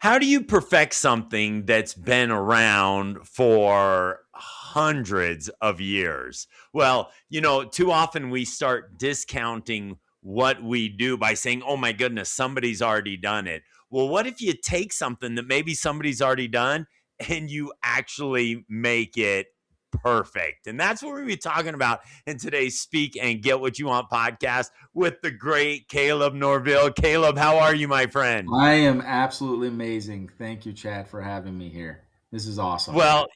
how do you perfect something that's been around for hundreds of years? Well, too often we start discounting what we do by saying, oh my goodness, somebody's already done it. Well, what if you take something that maybe somebody's already done and you actually make it perfect? And that's what we'll be talking about in today's Speak and Get What You Want podcast with the great Caleb Norviel. Caleb, how are you, my friend? I am absolutely amazing. Thank you, Chad, for having me here. This is awesome. Well,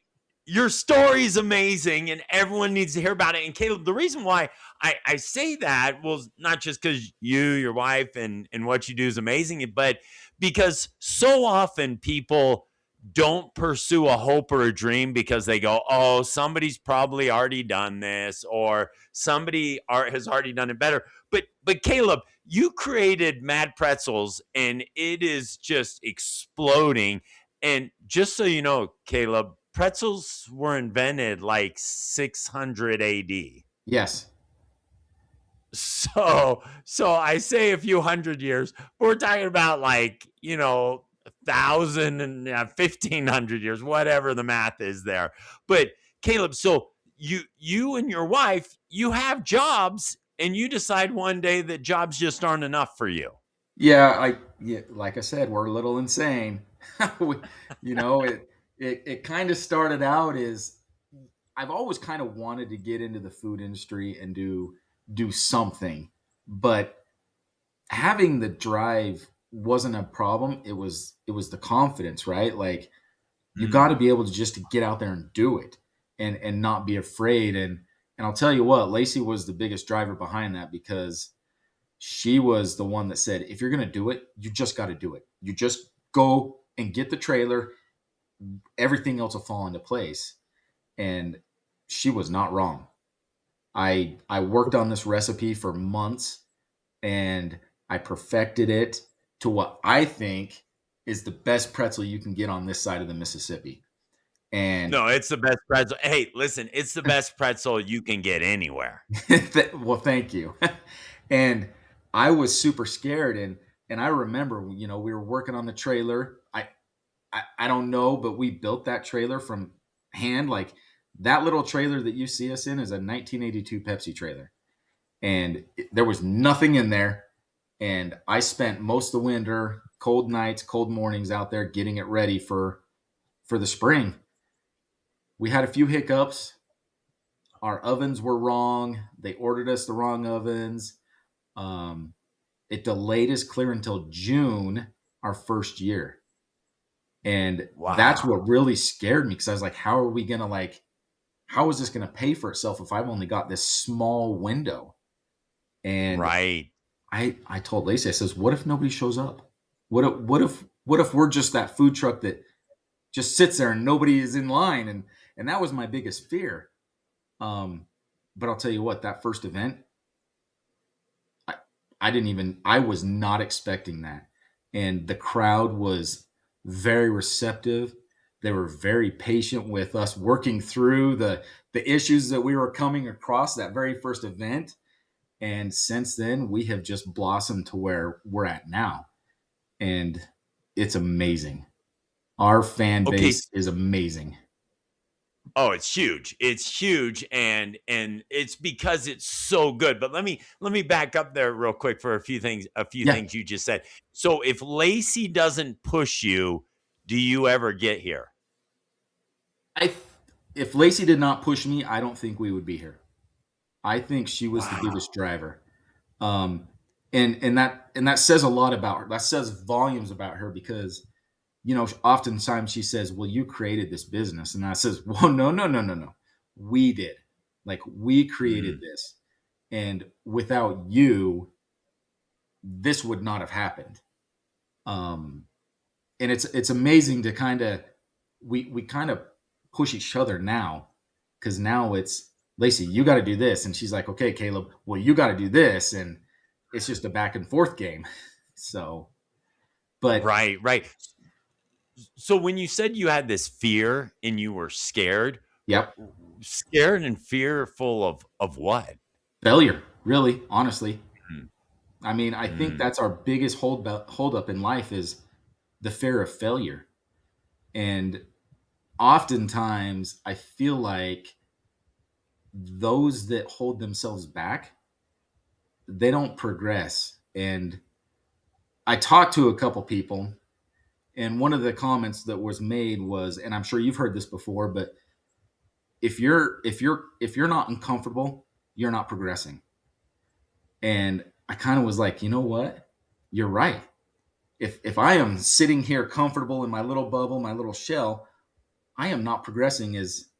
your story is amazing and everyone needs to hear about it. And Caleb, the reason why I say that was not just because your wife, and what you do is amazing, but because so often people don't pursue a hope or a dream because they go, oh, somebody's probably already done this, or has already done it better. But Caleb, you created Mad Pretzels and it is just exploding. And just so you know, Caleb, pretzels were invented like 600 AD. Yes. So I say a few hundred years, but we're talking about like, 1,000 and 1,500 years, whatever the math is there. But Caleb, so you and your wife, you have jobs and you decide one day that jobs just aren't enough for you. Yeah, like I said, we're a little insane. we, it kind of started out as I've always kind of wanted to get into the food industry and do something, but having the drive wasn't a problem. It was the confidence, right? Like you got to Mm. be able to just to get out there and do it and not be afraid. And I'll tell you what, Lacey was the biggest driver behind that because she was the one that said, if you're going to do it, you just got to do it. You just go and get the trailer. Everything else will fall into place. And she was not wrong. I worked on this recipe for months and I perfected it to what I think is the best pretzel you can get on this side of the Mississippi. And No, it's the best pretzel. Hey, listen, it's the best pretzel you can get anywhere. well, thank you. And I was super scared, and I remember, we were working on the trailer. I don't know, but we built that trailer from hand. Like that little trailer that you see us in is a 1982 Pepsi trailer, and there was nothing in there. And I spent most of the winter, cold nights, cold mornings out there getting it ready for the spring. We had a few hiccups. Our ovens were wrong. They ordered us the wrong ovens. Um, it delayed us clear until June, our first year. And that's Wow. what really scared me because I was like, how are we going to how is this going to pay for itself if I've only got this small window? And Right. I told Lacey, I says, what if nobody shows up? What if we're just that food truck that just sits there and nobody is in line? And that was my biggest fear. Um, but I'll tell you what, that first event, I, I was not expecting that. And the crowd was very receptive. They were very patient with us working through the issues that we were coming across that very first event. And since then, we have just blossomed to where we're at now. And it's amazing. Our fan Okay. base is amazing. Oh, it's huge. It's huge, and it's because it's so good. But let me back up there real quick for Yeah. a few things you just said. So if Lacey doesn't push you, do you ever get here? I If Lacey did not push me, I don't think we would be here. I think she was the Wow. biggest driver. Um, and that says a lot about her. That says volumes about her because oftentimes she says, "Well, you created this business," and I says, "Well, no, no, no, no, no. We did. Like we created Mm. this, and without you, this would not have happened." Um, and it's amazing to kind of we kind of push each other now because now it's Lacey, you got to do this, and she's like, "Okay, Caleb, well, you got to do this," and it's just a back and forth game. So, but Right, right. So when you said you had this fear and you were scared, yep, scared and fearful of what? failure, really, honestly. Mm. I mean, I think Mm. that's our biggest hold up in life is the fear of failure. And oftentimes I feel like those that hold themselves back, they don't progress. And I talked to a couple people, and one of the comments that was made was, and I'm sure you've heard this before, but if you're not uncomfortable, you're not progressing. And I kind of was like, you know what? You're right. If I am sitting here comfortable in my little bubble, my little shell, I am not progressing as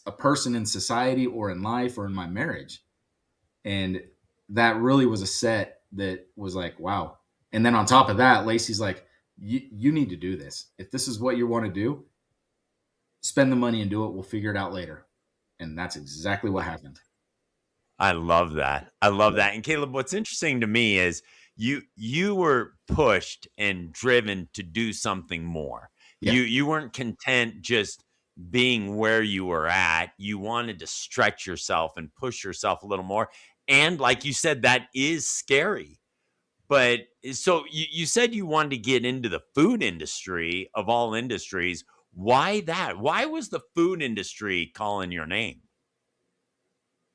a person in society or in life or in my marriage. And that really was a set that was like, wow. And then on top of that, Lacey's like, you need to do this. If this is what you want to do, spend the money and do it. We'll figure it out later. And that's exactly what happened. I love that. I love Yeah. that. And Caleb, what's interesting to me is you were pushed and driven to do something more. Yeah. You weren't content just being where you were at. You wanted to stretch yourself and push yourself a little more. And like you said, that is scary. But so you said you wanted to get into the food industry of all industries. Why that? Why was the food industry calling your name?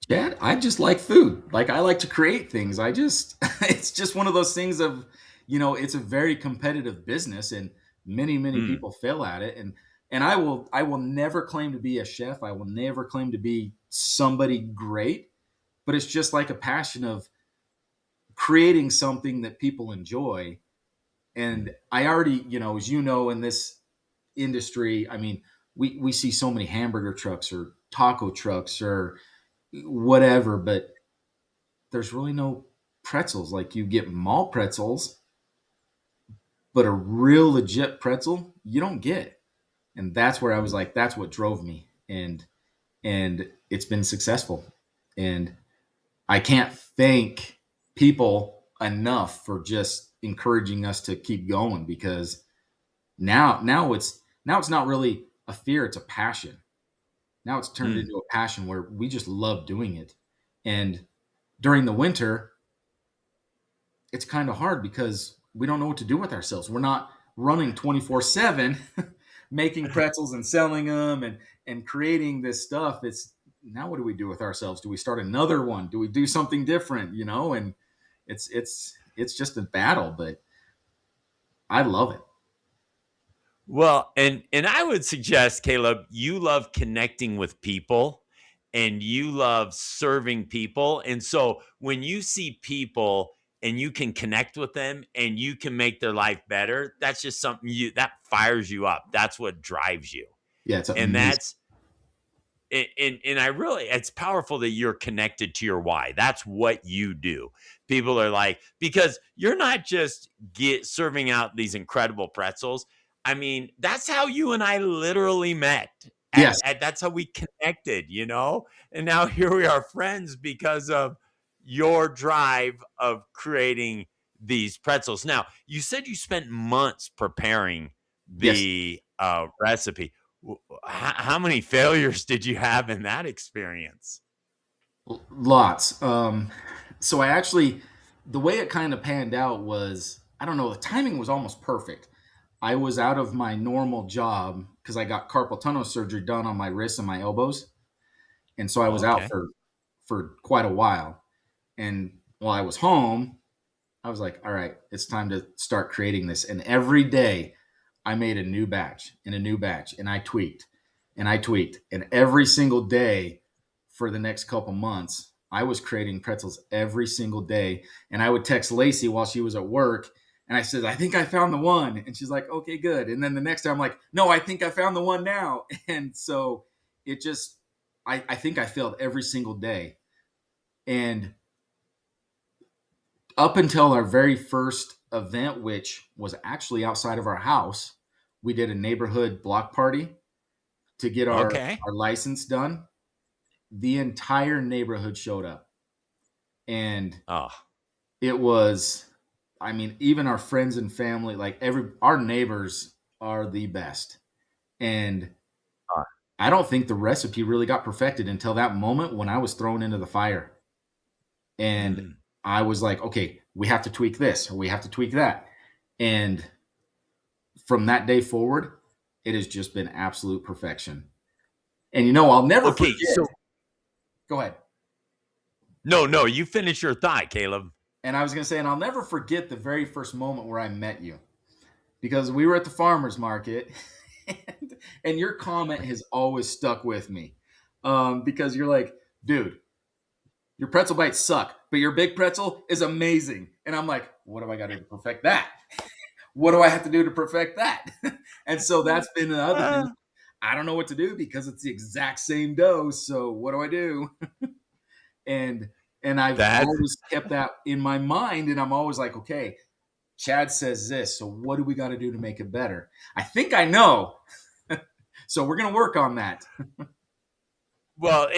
Chad, I just like food. Like I like to create things. I just it's just one of those things of, it's a very competitive business and many Mm, people fail at it. And I will never claim to be a chef. I will never claim to be somebody great, but it's just like a passion of creating something that people enjoy. And I already, as you know, in this industry, I mean, we see so many hamburger trucks or taco trucks or whatever, but there's really no pretzels. Like you get mall pretzels, but a real legit pretzel you don't get. And that's where I was like, that's what drove me. And it's been successful. And I can't thank people enough for just encouraging us to keep going because now it's not really a fear, it's a passion. Now it's turned mm, into a passion where we just love doing it. And during the winter, it's kind of hard because we don't know what to do with ourselves. We're not running 24/7 making pretzels and selling them and creating this stuff. It's now what do we do with ourselves? Do we start another one? Do we do something different, And it's just a battle, but I love it. Well, and I would suggest, Caleb, you love connecting with people and you love serving people. And so when you see people and you can connect with them and you can make their life better, that's just something you that fires you up. That's what drives you. Yeah, it's And amazing. that's and I really it's powerful that you're connected to your why. That's what you do. People are like because you're not just get serving out these incredible pretzels. I mean, that's how you and I literally met. Yes. At that's how we connected. And now here we are friends because of your drive of creating these pretzels. Now, you said you spent months preparing Yes. the recipe. How many failures did you have in that experience? Lots. So I actually, the way it kind of panned out was, I don't know, the timing was almost perfect. I was out of my normal job because I got carpal tunnel surgery done on my wrists and my elbows, and so I was out Okay. for quite a while. And while I was home, I was like, all right, it's time to start creating this. And every day I made a new batch and a new batch and I tweaked and I tweaked. And every single day for the next couple months, I was creating pretzels every single day. And I would text Lacey while she was at work. And I said, I think I found the one. And she's like, okay, good. And then the next time I'm like, no, I think I found the one now. And so it just, I think I failed every single day. And up until our very first event, which was actually outside of our house, we did a neighborhood block party to get Okay. our license done. The entire neighborhood showed up. And Oh, it was, I mean, even our friends and family, like our neighbors are the best. And uh, I don't think the recipe really got perfected until that moment when I was thrown into the fire. And mm, I was like, okay, we have to tweak this or we have to tweak that. And from that day forward, it has just been absolute perfection. And I'll never Okay, forget. so Go ahead. no, no, you finish your thought, Caleb. And I was going to say, and I'll never forget the very first moment where I met you, because we were at the farmer's market, and your comment has always stuck with me, because you're like, dude, your pretzel bites suck, but your big pretzel is amazing. And I'm like, what do I got to do to perfect that? What do I have to do to perfect that? And so that's been the other thing. Uh, I don't know what to do because it's the exact same dough. So what do I do? And I've that always kept that in my mind, and I'm always like, okay, Chad says this, so what do we got to do to make it better? I think I know. So we're going to work on that. Well,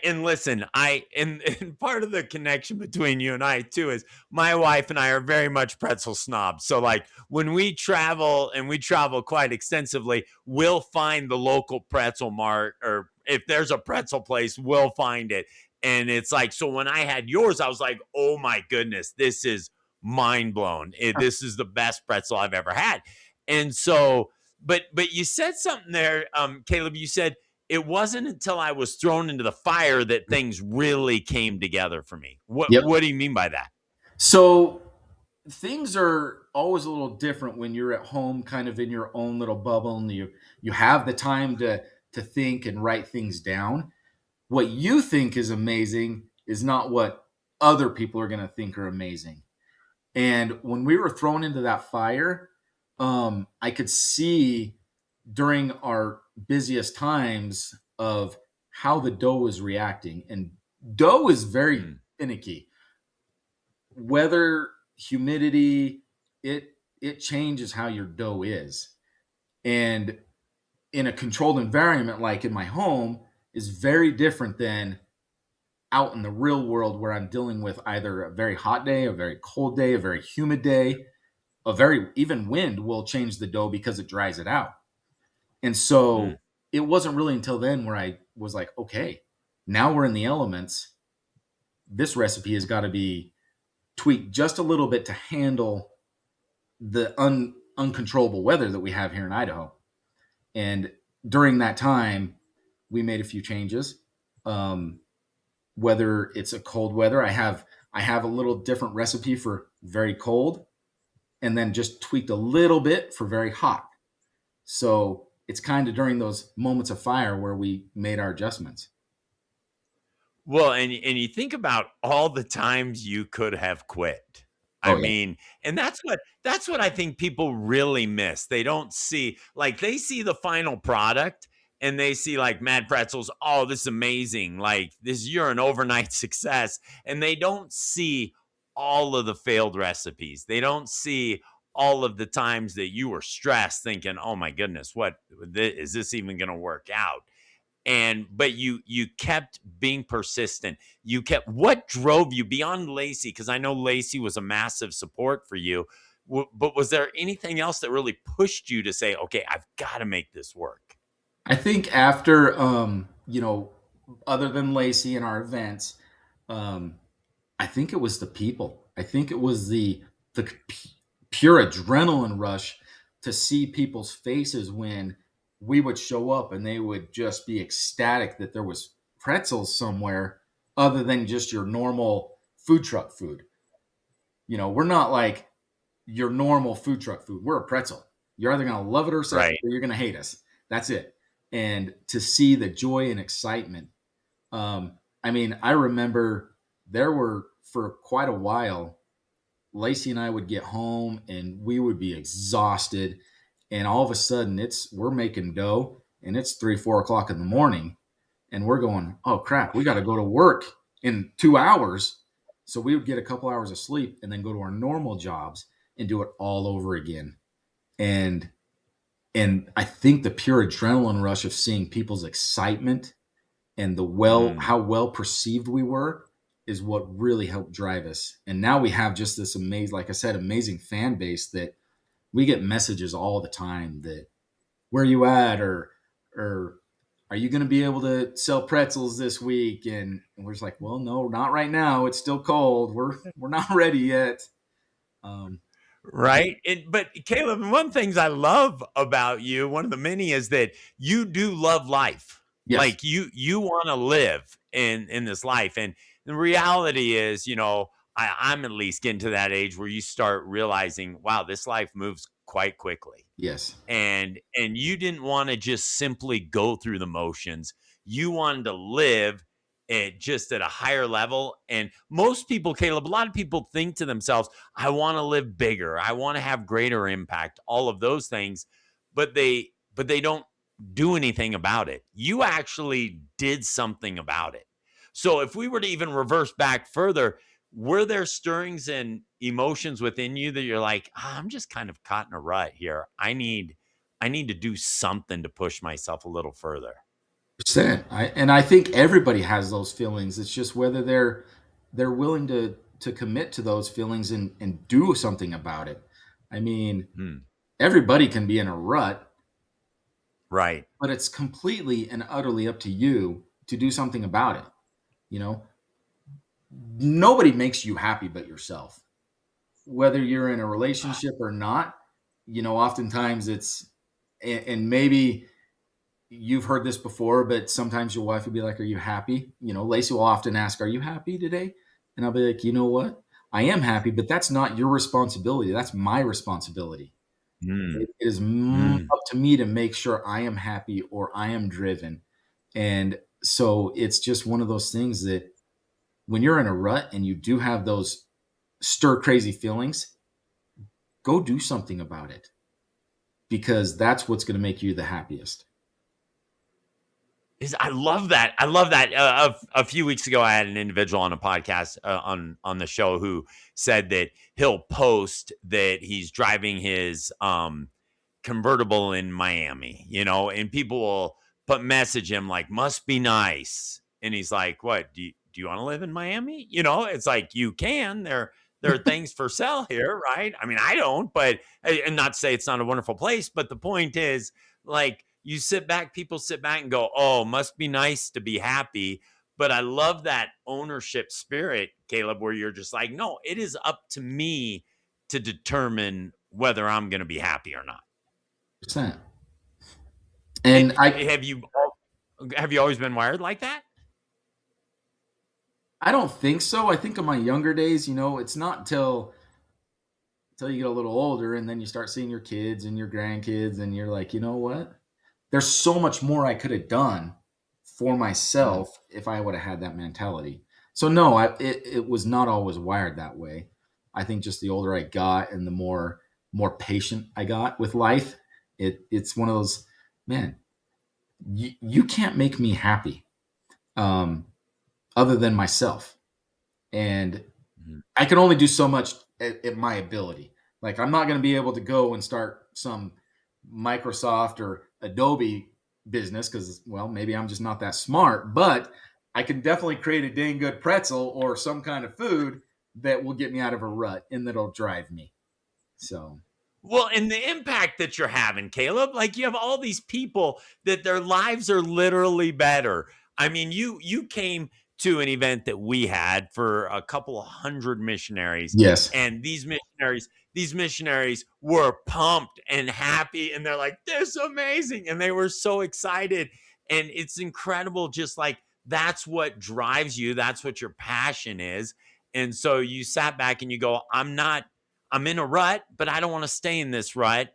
and listen, and part of the connection between you and I too is my wife and I are very much pretzel snobs. So like when we travel, and we travel quite extensively, we'll find the local pretzel mart, or if there's a pretzel place, we'll find it. And it's like, so when I had yours, I was like, oh my goodness, this is mind blown. This is the best pretzel I've ever had. And so, but you said something there, Caleb. You said it wasn't until I was thrown into the fire that things really came together for me. Yep. What do you mean by that? So things are always a little different when you're at home, kind of in your own little bubble, and you have the time to think and write things down. What you think is amazing is not what other people are going to think are amazing. And when we were thrown into that fire, I could see during our busiest times of how the dough was reacting. And dough is very Mm, finicky. Weather, humidity, it changes how your dough is. And in a controlled environment like in my home is very different than out in the real world where I'm dealing with either a very hot day, a very cold day, a very humid day, a very even wind will change the dough because it dries it out. And mm. so it wasn't really until then where I was like, okay, now we're in the elements. This recipe has got to be tweaked just a little bit to handle the uncontrollable weather that we have here in Idaho. And during that time, we made a few changes. Um, whether it's a cold weather, I have a little different recipe for very cold, and then just tweaked a little bit for very hot. So it's kind of during those moments of fire where we made our adjustments. Well, and you think about all the times you could have quit. I Oh yeah. mean, and that's what I think people really miss. They don't see, like, they see the final product, and they see like Mad Pretzels, oh, this is amazing. Like, you're an overnight success. And they don't see all of the failed recipes. They don't see all of the times that you were stressed thinking, oh my goodness, what is this even going to work out? And but you kept being persistent. You kept, what drove you beyond Lacey, because I know Lacey was a massive support for you, but was there anything else that really pushed you to say, okay, I've got to make this work? I think after other than Lacey and our events, um, I think it was the people. I think it was the pure adrenaline rush to see people's faces when we would show up and they would just be ecstatic that there was pretzels somewhere other than just your normal food truck food. We're not like your normal food truck food. We're a pretzel. You're either going to love it or Right. you're going to hate us. That's it. And to see the joy and excitement. I mean, I remember there were for quite a while, Lacey and I would get home and we would be exhausted. And all of a sudden we're making dough and it's 3, 4 o'clock in the morning. And we're going, oh crap, we got to go to work in 2 hours. So we would get a couple hours of sleep and then go to our normal jobs and do it all over again. And I think the pure adrenaline rush of seeing people's excitement and Mm. how well perceived we were is what really helped drive us. And now we have just this amazing, like I said, amazing fan base that we get messages all the time that where are you at, or are you going to be able to sell pretzels this week? And we're just like, well, no, not right now. It's still cold. We're not ready yet. Um, Right? But Caleb, one of the things I love about you, one of the many, is that you do love life. Yes. Like you want to live in this life. And the reality is, I'm at least getting to that age where you start realizing, wow, this life moves quite quickly, Yes. and you didn't want to just simply go through the motions. You wanted to live just at a higher level. And most people, Caleb, a lot of people think to themselves, I want to live bigger, I want to have greater impact, all of those things, but they don't do anything about it. You actually did something about it. So if we were to even reverse back further, were there stirrings and emotions within you that you're like, I'm just kind of caught in a rut here. I need to do something to push myself a little further. Percent. I think everybody has those feelings. It's just whether they're willing to commit to those feelings and do something about it. I mean, Hmm. everybody can be in a rut, Right. but it's completely and utterly up to you to do something about it. You know, nobody makes you happy but yourself. Whether you're in a relationship or not, oftentimes and maybe you've heard this before, but sometimes your wife will be like, "Are you happy?" Lacey will often ask, "Are you happy today?" And I'll be like, "You know what? I am happy, but that's not your responsibility. That's my responsibility. Hmm. It is Hmm. up to me to make sure I am happy or I am driven." And so it's just one of those things that when you're in a rut and you do have those stir crazy feelings, go do something about it because that's what's going to make you the happiest. I love that. I love that. A few weeks ago, I had an individual on a podcast on the show who said that he'll post that he's driving his convertible in Miami, and people will message him like, must be nice. And he's like, what, do you want to live in Miami? It's like, you can, there are things for sale here. Right. I mean, I don't, but, and not to say it's not a wonderful place, but the point is, like, you sit back, people sit back and go, oh, must be nice to be happy. But I love that ownership spirit, Caleb, where you're just like, no, it is up to me to determine whether I'm going to be happy or not. Percent. And And have you always been wired like that? I don't think so. I think in my younger days, it's not until you get a little older and then you start seeing your kids and your grandkids and you're like, you know what? There's so much more I could have done for Mm, myself if I would have had that mentality. So no, it was not always wired that way. I think just the older I got and the more patient I got with life, it's one of those, man, you can't make me happy um, other than myself. And mm. I can only do so much at my ability. Like I'm not going to be able to go and start some Microsoft or Adobe business because, well, maybe I'm just not that smart. But I can definitely create a dang good pretzel or some kind of food that will get me out of a rut and that'll drive me. So Well, and the impact that you're having, Caleb, like you have all these people that their lives are literally better. I mean, you came to an event that we had for a couple of hundred missionaries, yes, and these missionaries were pumped and happy, and they're like, "This is amazing," and they were so excited, and it's incredible. Just like that's what drives you, that's what your passion is, and so you sat back and you go, I'm in a rut, but I don't want to stay in this rut.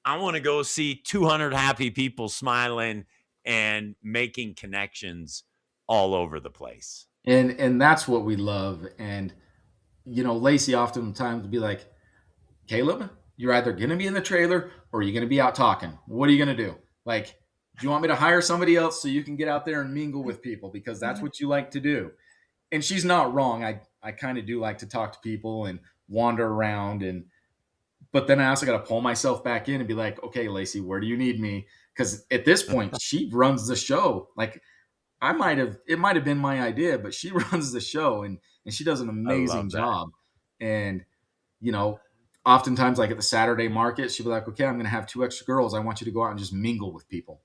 I want to go see 200 happy people smiling and making connections all over the place. and that's what we love. And Lacey oftentimes would be like, Caleb, you're either going to be in the trailer or you're going to be out talking. What are you going to do? Like, do you want me to hire somebody else so you can get out there and mingle with people because that's what you like to do? And she's not wrong. I kind of do like to talk to people and wander around but then I also got to pull myself back in and be like, okay, Lacey, where do you need me? Because at this point, she runs the show. Like it might have been my idea, but she runs the show and she does an I amazing love that. job. And you know, oftentimes like at the Saturday market, she'd be like, okay, I'm going to have two extra girls. I want you to go out and just mingle with people.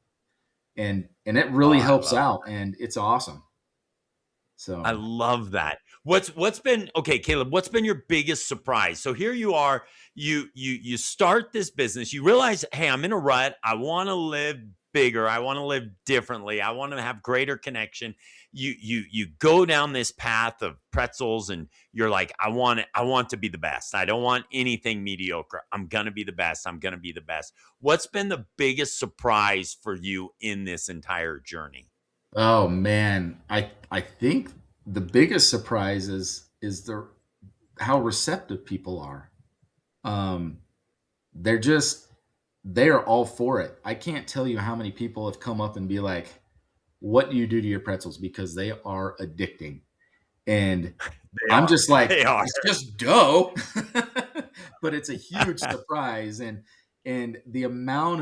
And it Oh, really I helps love out and it's awesome. I So love that. What's been okay, Caleb? What's been your biggest surprise? So here you are, you start this business, you realize, hey, I'm in a rut. I want to live bigger. I want to live differently. I want to have greater connection. You go down this path of pretzels, and you're like, I want it. I want to be the best. I don't want anything mediocre. I'm gonna be the best. I'm gonna be the best. What's been the biggest surprise for you in this entire journey? Oh man, I think the biggest surprise is the how receptive people are. Um, they're just they're all for it. I can't tell you how many people have come up and be like, "What do you do to your pretzels?" Because they are addicting. And They I'm are. just like, They are. "It's just dough." But it's a huge surprise, and the amount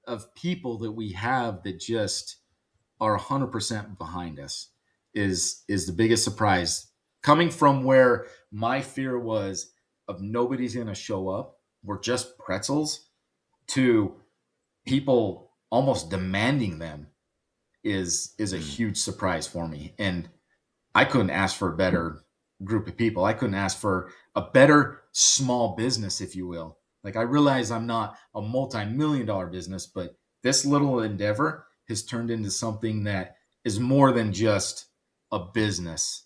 of people that we have that just are 100% behind us is the biggest surprise. Coming from where my fear was of nobody's going to show up, we're just pretzels, to people almost demanding them is a Mm, huge surprise for me. And I couldn't ask for a better group of people. I couldn't ask for a better small business, if you will. Like, I realize I'm not a multi-million dollar business, but this little endeavor has turned into something that is more than just a business.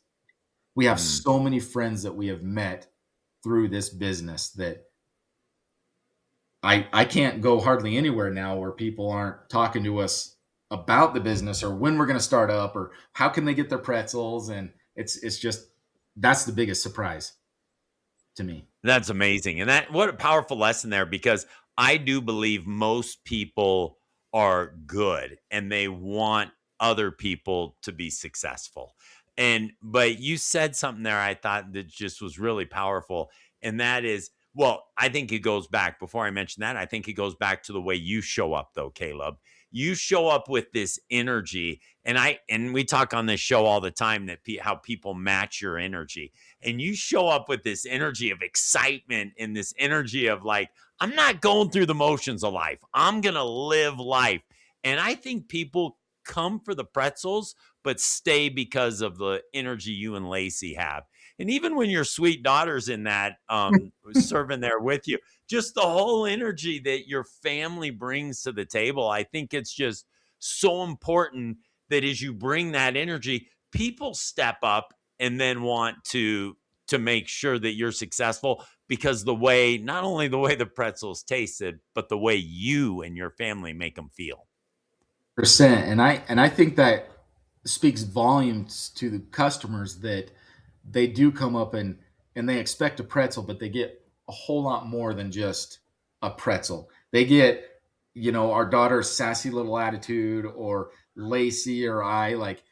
We have mm. so many friends that we have met through this business that I can't go hardly anywhere now where people aren't talking to us about the business or when we're going to start up or how can they get their pretzels. And it's just that's the biggest surprise to me. That's amazing. And that what a powerful lesson there, because I do believe most people are good and they want other people to be successful. And but you said something there I thought that just was really powerful. And that is, well, I think it goes back before I mention that. I think it goes back to the way you show up though, Caleb. You show up with this energy, and we talk on this show all the time that how people match your energy, and you show up with this energy of excitement and this energy of like, I'm not going through the motions of life. I'm going to live life. And I think people come for the pretzels, but stay because of the energy you and Lacey have. And even when your sweet daughter's in that, serving there with you, just the whole energy that your family brings to the table, I think it's just so important that as you bring that energy, people step up and then want to make sure that you're successful, because the way, not only the way the pretzels tasted, but the way you and your family make them feel. Percent. And I think that speaks volumes to the customers that they do come up and they expect a pretzel, but they get a whole lot more than just a pretzel. They get, our daughter's sassy little attitude, or Lacey or I, like,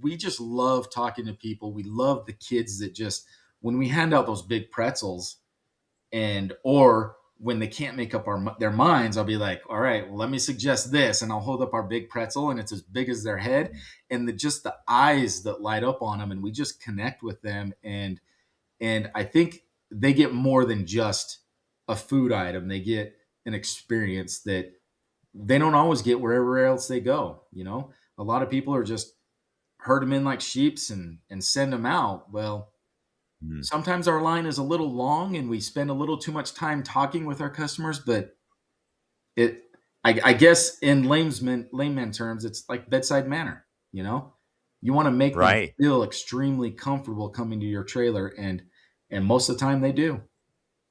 we just love talking to people. We love the kids that just, when we hand out those big pretzels, and or when they can't make up their minds, I'll be like, all right, well, let me suggest this, and I'll hold up our big pretzel, and it's as big as their head, and just the eyes that light up on them, and we just connect with them, and I think they get more than just a food item. They get an experience that they don't always get wherever else they go. A lot of people are just herd them in like sheeps and send them out. Well, Mm, sometimes our line is a little long and we spend a little too much time talking with our customers, but it I guess in layman terms, it's like bedside manner. You want to make them right. feel extremely comfortable coming to your trailer, and most of the time they do.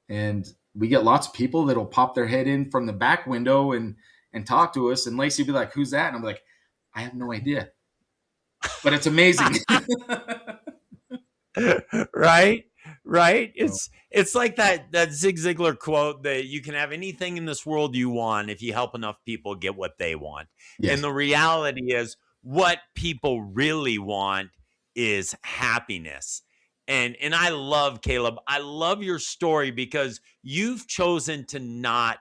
And we get lots of people that'll pop their head in from the back window and talk to us, and Lacey will be like, "Who's that?" And I'm like, "I have no idea, but it's amazing." Right, right. So, It's like that Zig Ziglar quote that you can have anything in this world you want if you help enough people get what they want. And yes. the reality is, what people really want is happiness. And I love, Caleb, I love your story because you've chosen to not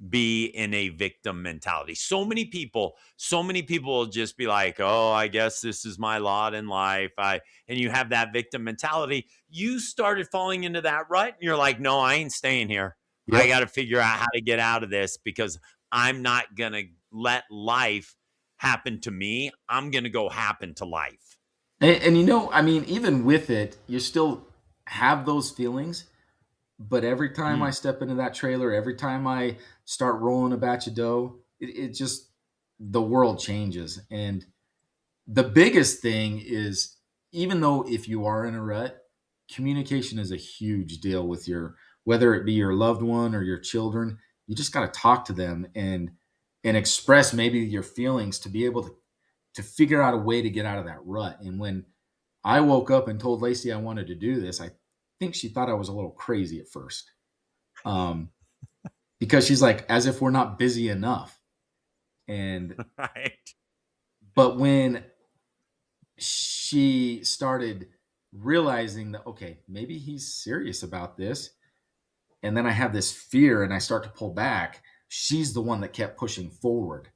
be in a victim mentality. So many people will just be like, "Oh, I guess this is my lot in life." And you have that victim mentality. You started falling into that rut, and you're like, no, I ain't staying here. I Yep. got to figure out how to get out of this, because I'm not going to let life happen to me. I'm going to go happen to life. And I mean, even with it, you still have those feelings. But every time I Mm. step into that trailer, every time I start rolling a batch of dough, it just, the world changes. And the biggest thing is, even though if you are in a rut, communication is a huge deal with your, whether it be your loved one or your children. You just got to talk to them and express maybe your feelings to be able to figure out a way to get out of that rut. And when I woke up and told Lacey I wanted to do this, I think she thought I was a little crazy at first. Um, because she's like, as if we're not busy enough. And Right. but when she started realizing that, okay, maybe he's serious about this, and then I have this fear and I start to pull back, she's the one that kept pushing forward.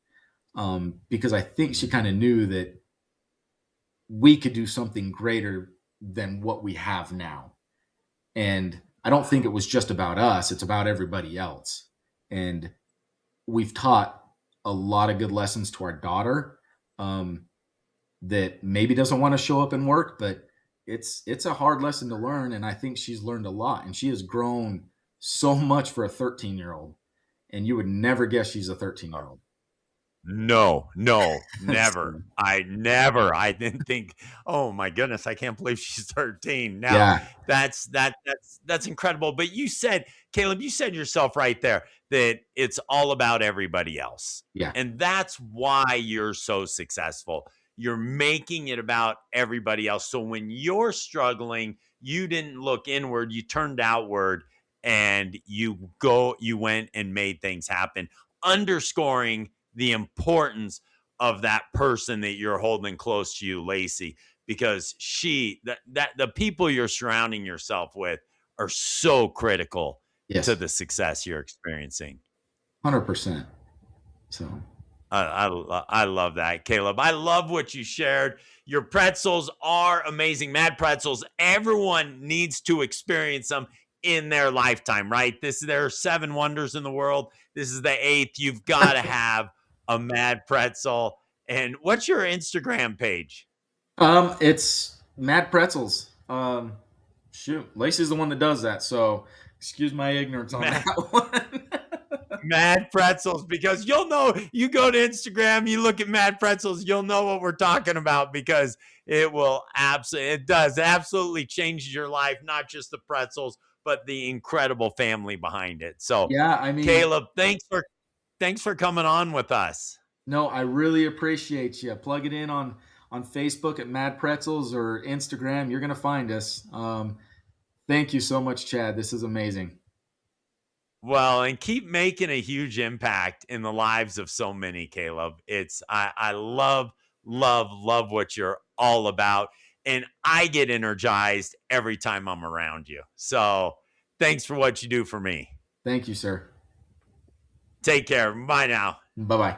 Because I think she Mhm. kind of knew that we could do something greater than what we have now. And I don't think it was just about us, it's about everybody else. And we've taught a lot of good lessons to our daughter, um, that maybe doesn't want to show up and work, but it's a hard lesson to learn. And I think she's learned a lot, and she has grown so much for a 13-year old. And you would never guess she's a 13-year old. No, no, never. So, I didn't think, "Oh my goodness, I can't believe she's 13." Now, yeah, that's incredible, but you said, Caleb, you said yourself right there that it's all about everybody else, yeah, and that's why you're so successful. You're making it about everybody else, so when you're struggling, you didn't look inward, you turned outward, and you went and made things happen, underscoring the importance of that person that you're holding close to you, Lacey, because that the people you're surrounding yourself with are so critical to yes, the success you're experiencing. 100%. So I love that, Caleb. I love what you shared. Your pretzels are amazing. Mad pretzels. Everyone needs to experience them in their lifetime, right? There are seven wonders in the world. This is the eighth. You've got to have a mad pretzel. And what's your Instagram page? it's Mad Pretzels. Shoot, Lacey's the one that does that, so excuse my ignorance on that Mad one. Mad pretzels, because you'll know, you go to Instagram, you look at mad pretzels, you'll know what we're talking about, because it does absolutely change your life, not just the pretzels, but the incredible family behind it. So, Yeah, I mean, Caleb, thanks for coming on with us. no, I really appreciate you. Plug it in on Facebook at Mad Pretzels or Instagram. You're gonna find us. Thank you so much, Chad. This is amazing. Well, and keep making a huge impact in the lives of so many, Caleb. I love what you're all about. And I get energized every time I'm around you. So thanks for what you do for me. Thank you, sir. Take care. Bye now. Bye bye.